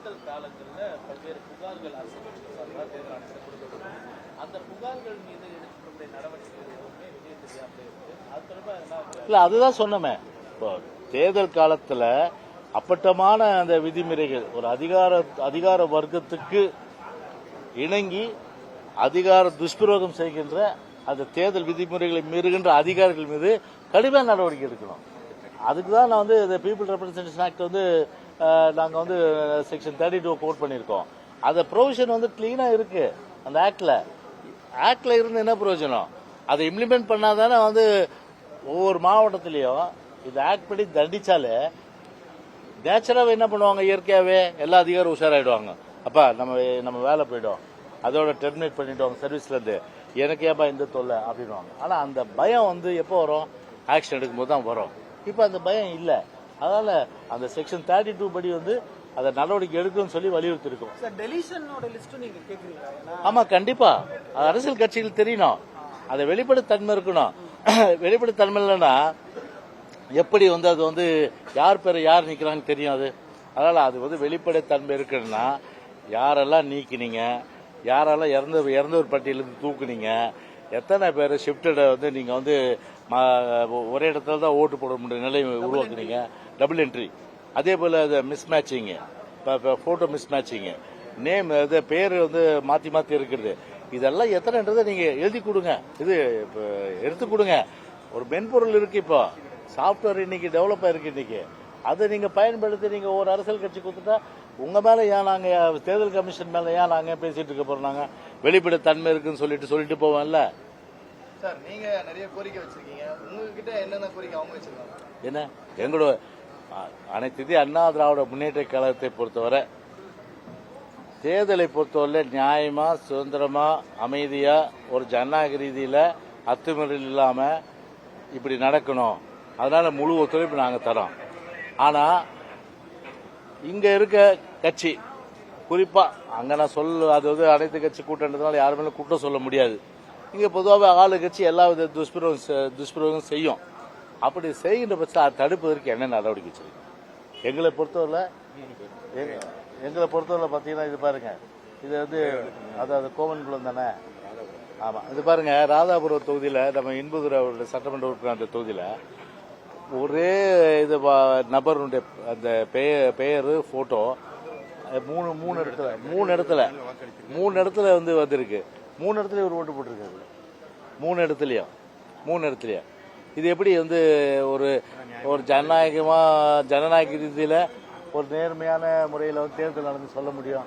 தேர்தல் காலங்களில் பல்வேறு புகார்கள் அரசு கட்சிகள் சார்பாக தேர்தல் ஆணையத்தில் கொடுக்கப்படும். அந்த புகார்கள் மீது எடுக்கக்கூடிய நடவடிக்கைகள் எதுவுமே வெளியே தெரியாமல் இருக்கு. அது தொடர்பாக இல்லை, அதுதான் சொன்னோமே. இப்போ தேர்தல் காலத்தில் அப்பட்டமான அந்த விதிமுறைகள் ஒரு அதிகார வர்க்கத்துக்கு இணங்கி அதிகார துஷ்பிரயோகம் செய்கின்ற அந்த தேர்தல் விதிமுறைகளை மீறுகின்ற அதிகாரிகள் மீது கடுமையான நடவடிக்கை எடுக்கணும். அதுக்கு தான் நான் வந்து இந்த பீப்புள் ரெப்ரசன்டேஷன் ஆக்ட் வந்து நாங்கள் வந்து செக்ஷன் 32 கோட் பண்ணியிருக்கோம். அந்த ப்ரொவிஷன் வந்து கிளீனாக இருக்கு அந்த ஆக்ட்ல இருந்து என்ன பிரயோஜனம்? அதை இம்ப்ளிமெண்ட் பண்ணாதானே வந்து ஒவ்வொரு மாவட்டத்திலையும் இந்த ஆக்ட் படி தண்டிச்சாலே நேச்சராகவே என்ன பண்ணுவாங்க, இயற்கையாகவே எல்லா அதிகாரம் உஷாராயிடுவாங்க. அப்பா நம்ம வேலை போயிடும், அதோட டெர்மினேட் பண்ணிடுவாங்க சர்வீஸ்லேருந்து, எனக்கு ஏப்பா இந்த தொல்லை அப்படின்வாங்க. ஆனால் அந்த பயம் வந்து எப்போ வரும்? ஆக்ஷன் எடுக்கும்போது தான் வரும். இப்போ அந்த பயம் இல்லை. அதனால அந்த செக்ஷன் 32 படி வந்து அதை நடவடிக்கை எடுக்கணும்னு சொல்லி வலியுறுத்தி இருக்கும். ஆமா, கண்டிப்பா அது அரசியல் கட்சிகள் தெரியணும். அதை வெளிப்படைத்தன்மை இருக்கணும். வெளிப்படைத்தன்மை இல்லைன்னா எப்படி வந்து அது வந்து யார் பேரை யார் நிக்கிறாங்கன்னு தெரியும். அதனால அது வந்து வெளிப்படைத்தன்மை இருக்குன்னா யாரெல்லாம் நீக்கினீங்க, யாரெல்லாம் இறந்தவர் பட்டியலிருந்து தூக்குனீங்க, எத்தனை பேர் ஷிப்டட வந்து நீங்க வந்து ஒரே இடத்துல தான் ஓட்டு போட முடிய நிலை உருவாக்குனீங்க, டபுள் என்ட்ரி. அதே போல miss matching, photo miss matching, name பேர் வந்து மாத்தி இருக்கிறது, இதெல்லாம் எத்தனைன்றதை நீங்க எழுதி கொடுங்க, இது எடுத்து கொடுங்க. ஒரு மென்பொருள் இருக்கு, இப்போ சாப்ட்வேர் இன்னைக்கு டெவலப் ஆயிருக்கு. இன்னைக்கு அதை நீங்க பயன்படுத்தி நீங்க ஒரு அரசியல் கட்சி கொடுத்துட்டா உங்க மேல ஏன் நாங்க தேர்தல் கமிஷன் மேல ஏன் நாங்க பேசிட்டு இருக்க போறோம்? நாங்க வெளிப்படைத்தன்மை இருக்குன்னு சொல்லிட்டு போவோம்ல. சார், நீங்க நிறைய கோரிக்கை வச்சிருக்கீங்க, உங்ககிட்ட என்னென்ன கோரிக்கை அவங்க வச்சிருக்காங்க? என்ன எங்களோட அனைத்து இந்திய அண்ணா திராவிட முன்னேற்ற கழகத்தை பொறுத்தவரை தேர்தலை பொறுத்தவரை நியாயமா, சுதந்திரமா, அமைதியா, ஒரு ஜனநாயக ரீதியில அத்துமீறல் இல்லாம இப்படி நடக்கணும். அதனால முழு ஒத்துழைப்பு நாங்க தரோம். ஆனா இங்க இருக்க கட்சி குறிப்பா அங்க நான் அது வந்து அனைத்து கட்சி கூட்டன்றதுனால யாருமே கூட்டம் சொல்ல முடியாது. இங்க பொதுவாக ஆளு கட்சி எல்லா வித துஷ்பிரயோகம் செய்யும். அப்படி செய்கின்ற பட்சத்தில் தடுப்பதற்கு என்ன நடவடிக்கை செய்யும்? எங்களை பொறுத்தவரை பாத்தீங்கன்னா இது பாருங்க, இது வந்து அதாவது கோவன்குளம் தானே. ஆமா, இது பாருங்க, ராதாபுரம் தொகுதியில நம்ம இன்பதுரை சட்டமன்ற உறுப்பினர் அந்த தொகுதியில ஒரே இது நபருடைய அந்த பெயர் போட்டோ மூணு இடத்துல வந்து வந்திருக்கு. 3 இடத்துல ஒரு ஓட்டு போட்டிருக்காரு. 3 இடத்துலயும் இது எப்படி வந்து ஒரு ஜனநாயக ரீதியில ஒரு நேர்மையான முறையில் வந்து தேர்தல் நடந்து சொல்ல முடியும்?